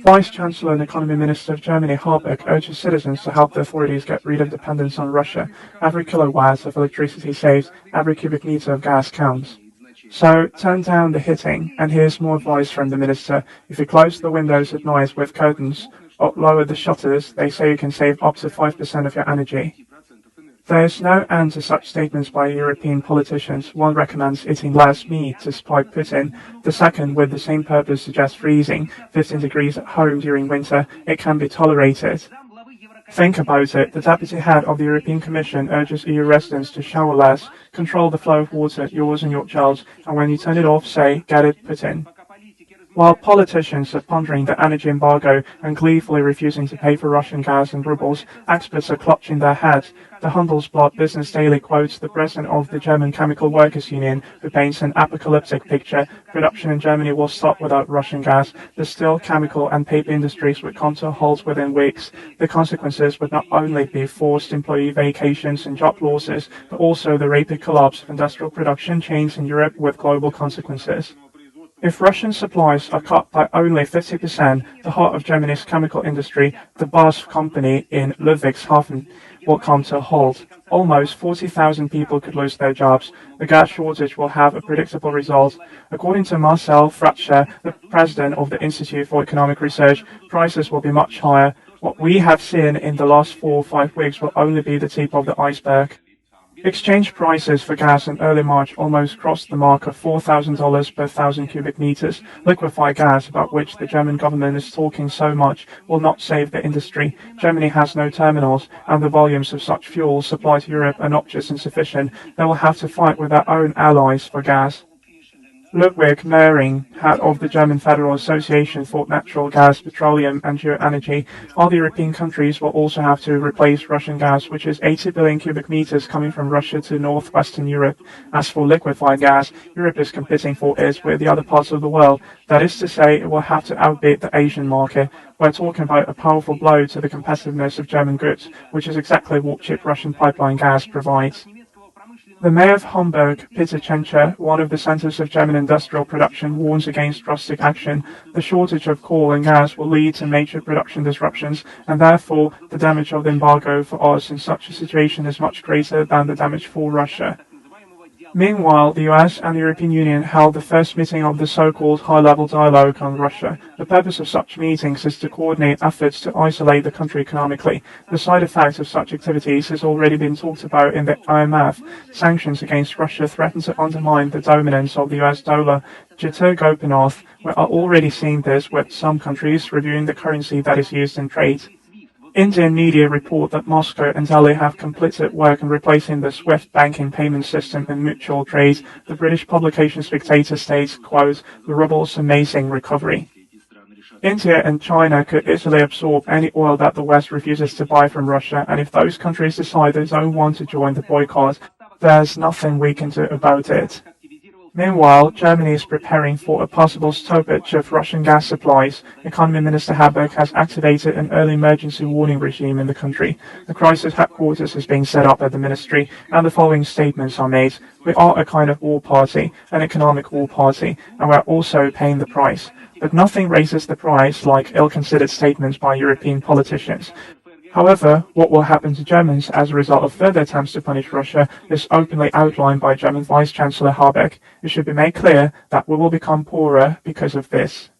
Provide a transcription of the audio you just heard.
Vice-Chancellor and Economy Minister of Germany Habeck urges citizens to help the authorities get rid of dependence on Russia. Every kilowatt of electricity saved, every cubic meter of gas counts. So turn down the hitting, and here's more advice from the minister. If you close the windows at night with curtains or lower the shutters, they say you can save up to 5% of your energy. There's no end to such statements by European politicians. One recommends eating less meat to spite Putin. The second, with the same purpose, suggests freezing 15 degrees at home during winter. It can be tolerated. Think about it. The deputy head of the European Commission urges EU residents to shower less, control the flow of water, yours and your child's, and when you turn it off, say, "Get it, Putin." While politicians are pondering the energy embargo and gleefully refusing to pay for Russian gas and rubles, experts are clutching their heads. The Handelsblatt Business Daily quotes the president of the German Chemical Workers Union, who paints an apocalyptic picture. Production in Germany will stop without Russian gas. The steel, chemical and paper industries would come to a halt within weeks. The consequences would not only be forced employee vacations and job losses, but also the rapid collapse of industrial production chains in Europe with global consequences. If Russian supplies are cut by only 50%, the heart of Germany's chemical industry, the BASF company in Ludwigshafen, will come to a halt. Almost 40,000 people could lose their jobs. The gas shortage will have a predictable result. According to Marcel Fratscher, the president of the Institute for Economic Research, prices will be much higher. What we have seen in the last 4 or 5 weeks will only be the tip of the iceberg. Exchange prices for gas in early March almost crossed the mark of $4,000 per 1,000 cubic meters. Liquefied gas, about which the German government is talking so much, will not save the industry. Germany has no terminals, and the volumes of such fuel supplied to Europe are not just insufficient. They will have to fight with their own allies for gas. Ludwig Möhring, head of the German Federal Association for Natural Gas, Petroleum and Geoenergy, other European countries will also have to replace Russian gas, which is 80 billion cubic meters coming from Russia to northwestern Europe. As for liquefied gas, Europe is competing for it with the other parts of the world. That is to say, it will have to outbid the Asian market. We're talking about a powerful blow to the competitiveness of German goods, which is exactly what cheap Russian pipeline gas provides. The mayor of Hamburg, Peter Tschentscher, one of the centers of German industrial production, warns against drastic action. The shortage of coal and gas will lead to major production disruptions, and therefore the damage of the embargo for us in such a situation is much greater than the damage for Russia. Meanwhile, the US and the European Union held the first meeting of the so-called high-level dialogue on Russia. The purpose of such meetings is to coordinate efforts to isolate the country economically. The side effect of such activities has already been talked about in the IMF. Sanctions against Russia threaten to undermine the dominance of the US dollar. Jitter Gopinath, we are already seeing this with some countries reviewing the currency that is used in trade. Indian media report that Moscow and Delhi have completed work on replacing the SWIFT banking payment system in mutual trade. The British publication Spectator states, quote, "The ruble's amazing recovery." India and China could easily absorb any oil that the West refuses to buy from Russia, and if those countries decide they don't want to join the boycott, there's nothing we can do about it. Meanwhile, Germany is preparing for a possible stoppage of Russian gas supplies. Economy Minister Habeck has activated an early emergency warning regime in the country. The crisis headquarters is being set up at the ministry, and the following statements are made. We are a kind of war party, an economic war party, and we're also paying the price. But nothing raises the price like ill-considered statements by European politicians. However, what will happen to Germans as a result of further attempts to punish Russia is openly outlined by German Vice-Chancellor Habeck. It should be made clear that we will become poorer because of this.